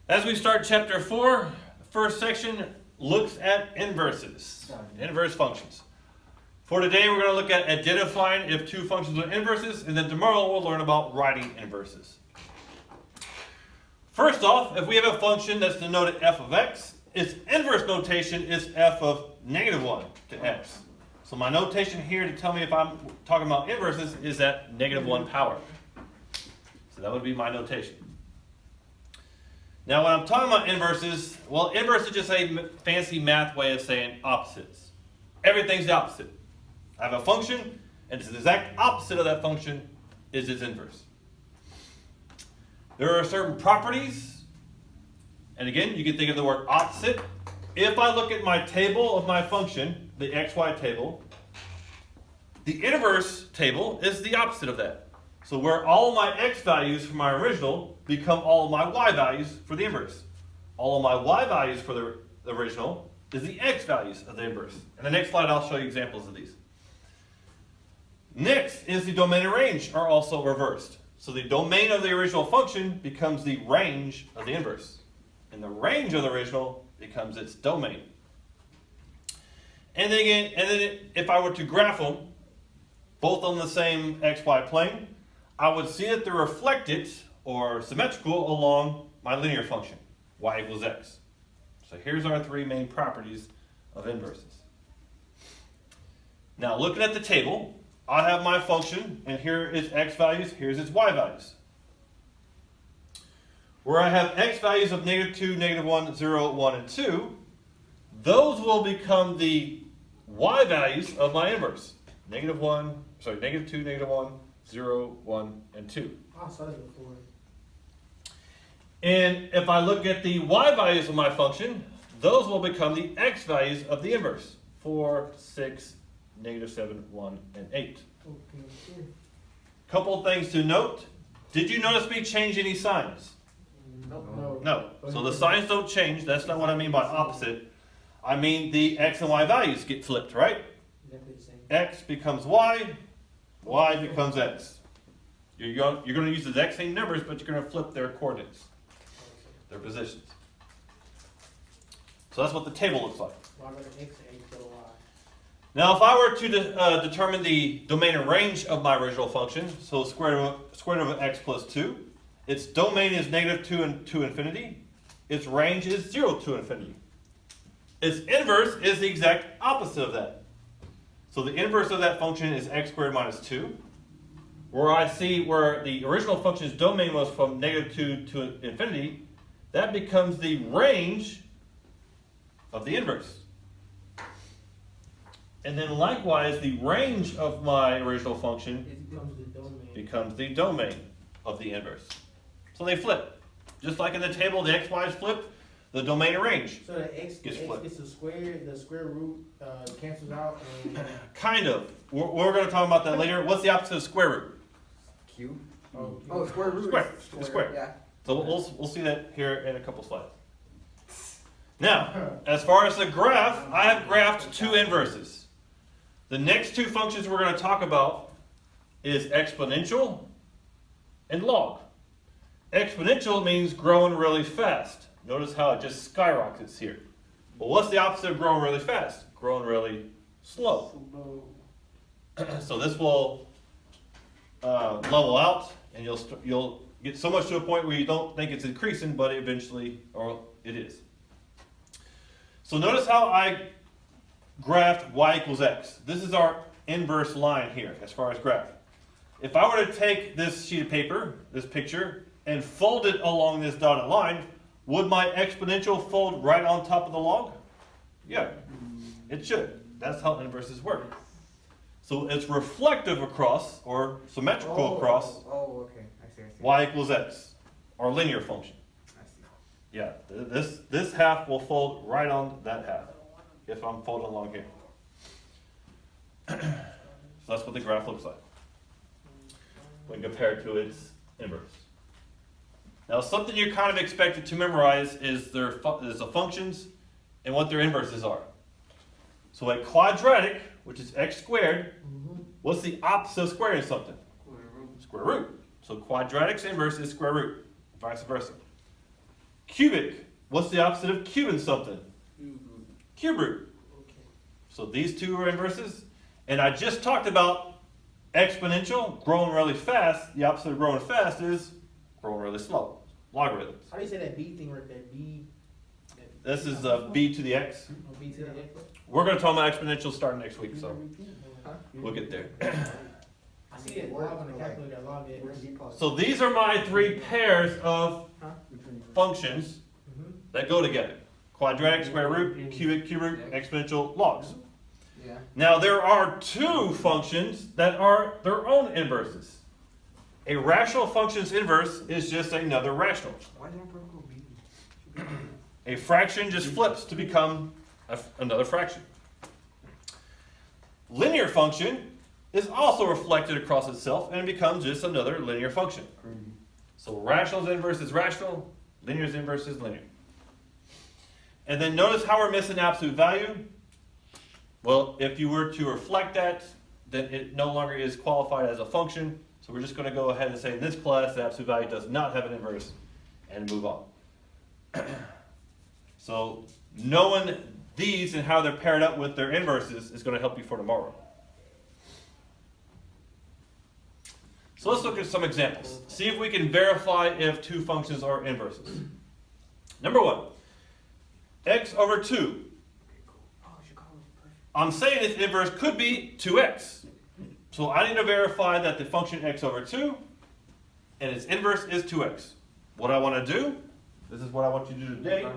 As we start chapter 4, the first section looks at inverses, inverse functions. For today, we're going to look at identifying if two functions are inverses, and then tomorrow we'll learn about writing inverses. First off, if we have a function that's denoted f of x, its inverse notation is f of negative 1 to x. So my notation here to tell me if I'm talking about inverses is at negative 1 power. So that would be my notation. Now when I'm talking about inverses, well, inverse is just a fancy math way of saying opposites. Everything's the opposite. I have a function, and it's the exact opposite of that function is its inverse. There are certain properties, and again, you can think of the word opposite. If I look at my table of my function, the xy table, the inverse table is the opposite of that. So where all my x values for my original become all of my y values for the inverse. All of my y values for the original is the x values of the inverse. In the next slide, I'll show you examples of these. Next is the domain and range are also reversed. So the domain of the original function becomes the range of the inverse. And the range of the original becomes its domain. And then if I were to graph them, both on the same xy plane, I would see that they're reflected or symmetrical along my linear function, y equals x. So here's our three main properties of inverses. Now looking at the table, I have my function, and here is x values, here's its y values. Where I have x values of negative 2, negative 1, 0, 1, and 2, those will become the y values of my inverse. Negative 2, negative 1, 0, 1, and 2. I saw that before. And if I look at the y values of my function, those will become the x values of the inverse. 4, 6, negative 7, 1, and 8. Okay. Couple of things to note. Did you notice me change any signs? No. No. So the signs don't change. That's not what I mean by opposite. I mean the x and y values get flipped, right? Exactly the same. X becomes y, y becomes x. You're going to use the exact same numbers, but you're going to flip their coordinates, their positions. So that's what the table looks like. Y over to x and equal to y. Now, if I were to determine the domain and range of my original function, so square root of x plus 2, its domain is negative 2 and to infinity. Its range is 0 to infinity. Its inverse is the exact opposite of that. So the inverse of that function is x squared minus 2. Where I see where the original function's domain was from negative 2 to infinity, that becomes the range of the inverse. And then likewise, the range of my original function becomes the domain of the inverse. So they flip. Just like in the table, the x, y is flipped, the domain and range So the x gets gets flipped. the square root cancels out. And Kind of. We're going to talk about that later. What's the opposite of square root? Cube? oh, Square root. Square. It's square. Yeah. So we'll see that here in a couple slides. Now, as far as the graph, I have graphed two inverses. The next two functions we're going to talk about is exponential and log. Exponential means growing really fast. Notice how it just skyrockets here. Well, what's the opposite of growing really fast? Growing really slow. So this will level out, and you'll get so much to a point where you don't think it's increasing, but eventually, or it is. So notice how I graphed y equals x. This is our inverse line here as far as graph. If I were to take this sheet of paper, this picture, and fold it along this dotted line, would my exponential fold right on top of the log? Yeah, it should. That's how inverses work. So it's reflective across, or symmetrical across, Oh, okay. I see. y equals x, our linear function. I see. Yeah, this half will fold right on that half, if I'm folding along here. So that's what the graph looks like when compared to its inverse. Now, something you're kind of expected to memorize is the functions and what their inverses are. So a quadratic, which is x squared, what's the opposite of squaring something? Square root. So quadratic's inverse is square root, vice versa. Cubic. What's the opposite of cubing something? Cube root. So these two are inverses. And I just talked about exponential, growing really fast. The opposite of growing fast is growing really slow. Logarithms. How do you say that B thing right there? B. This is b to the x. Oh, B to the X. We're going to talk about exponential starting next week, so Huh? we'll get there. I see it log on the calculator. Log it. So these are my three pairs of Huh? functions that go together. Quadratic, square root, cubic, cube root, exponential, logs. Yeah. Now there are two functions that are their own inverses. A rational function's inverse is just another rational. Why don't Broco be? A fraction just flips to become another fraction. Linear function is also reflected across itself and it becomes just another linear function. So rational's inverse is rational, linear's inverse is linear. And then notice how we're missing absolute value. Well, if you were to reflect that, then it no longer is qualified as a function. So we're just going to go ahead and say in this class, the absolute value does not have an inverse and move on. So knowing these and how they're paired up with their inverses is going to help you for tomorrow. So let's look at some examples. See if we can verify if two functions are inverses. Number one, x over 2. I'm saying its inverse could be 2x. So I need to verify that the function x over 2 and its inverse is 2x. What I want to do, this is what I want you to do today,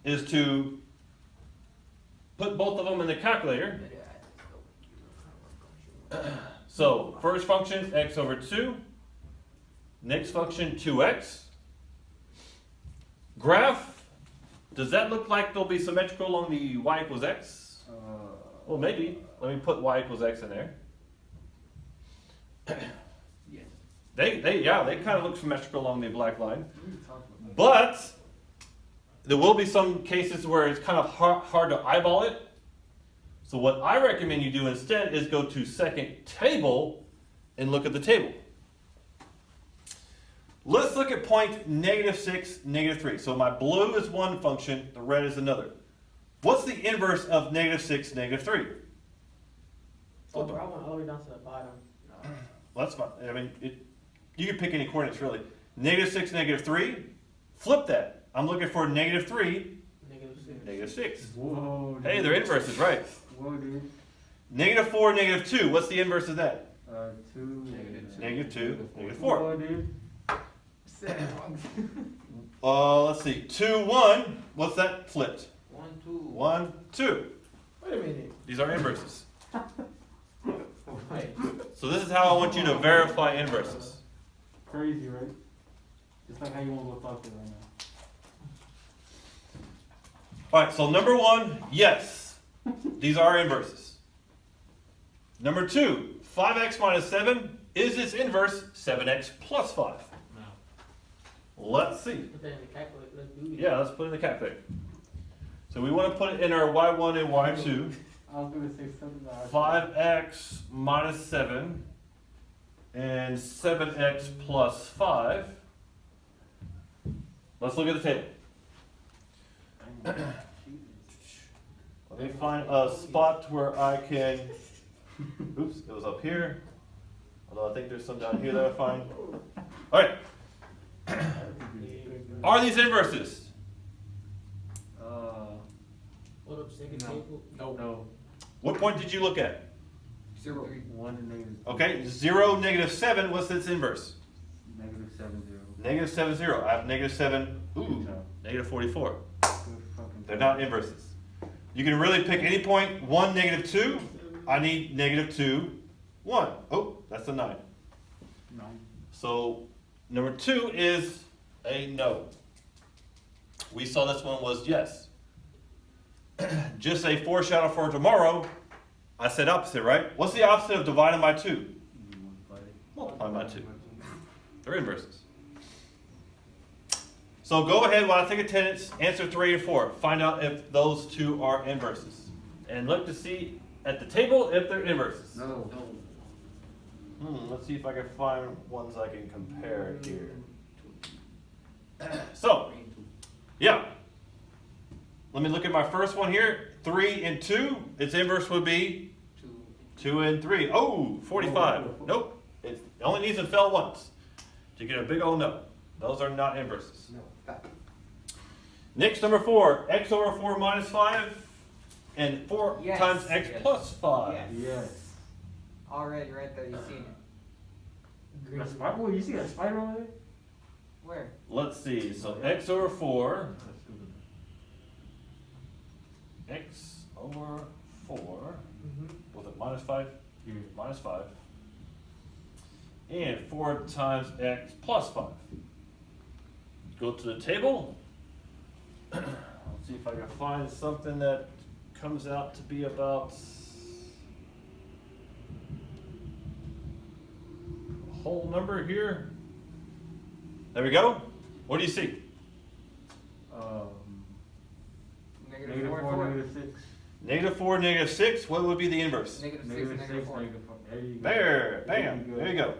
is to put both of them in the calculator. So first function x over 2, next function 2x. Graph, does that look like they'll be symmetrical along the y equals x? Well, maybe. Let me put y equals x in there. Yes. They kind of look symmetrical along the black line. But there will be some cases where it's kind of hard to eyeball it. So what I recommend you do instead is go to second table and look at the table. Let's look at point -6, -3. So my blue is one function, the red is another. What's the inverse of -6, -3? Oh, bro, I went all the way down to the bottom. Well, that's fine. I mean, you can pick any coordinates really. -6, -3. Flip that. I'm looking for -3, -6. -6. Whoa. Dude. Hey, they're inverses, right? Whoa, dude. -4, -2. What's the inverse of that? 2. -2, -4. Whoa, dude. Let's see. 2, 1. What's that flipped? 1, 2. 1, 2. Wait a minute. These are inverses. Wait. So this is how I want you to verify inverses. Crazy, right? Just like how you want to go talk to right now. All right, so number one, yes, these are inverses. Number two, 5x minus 7, is its inverse 7x plus 5? No. Let's see. Put that in the calculator. Let's do it. Yeah, let's put it in the calculator. So we want to put it in our y1 and y2. I was going to say something about 5x minus 7 and 7x plus 5. Let's look at the table. Let me find a spot where I can, oops, it was up here. Although I think there's some down here that I find. All right. Are these inverses? Hold up, second No. table. No. What point did you look at? 0. 1 and negative. Okay, 0, -7, what's its inverse? -7, 0. -7, 0. I have -7, ooh, -44. They're not inverses. You can really pick any point, 1, -2. I need -2, 1. Oh, that's a 9. 9. So number 2 is a no. We saw this one was yes. Just a foreshadow for tomorrow. I said opposite, right? What's the opposite of dividing by 2? Multiplying by 2. They're inverses. So go ahead while I take attendance, answer 3 and 4. Find out if those two are inverses. And look to see at the table if they're inverses. No. Let's see if I can find ones I can compare here. So, let me look at my first one here. 3 and 2, its inverse would be 2 and 3. Oh, 45. Nope. It only needs to fail once to get a big old no. Those are not inverses. No, stop. Next, number 4, x over 4 minus 5 and 4 Yes. times x Yes. plus 5. Yes. Yes. Already right there, you've seen it. That spider, boy, you see that spider over there? Where? Let's see. So x over 4, x over 4, with a minus 5, Yeah. minus 5, and 4 times x plus 5. Go to the table. Let's see if I can find something that comes out to be about a whole number here. There we go. What do you see? Negative 4 and 4. negative 6. -4, -6. What would be the inverse? Negative 6 Negative and 6, negative 4. negative 4. There you go. There, bam, there you go.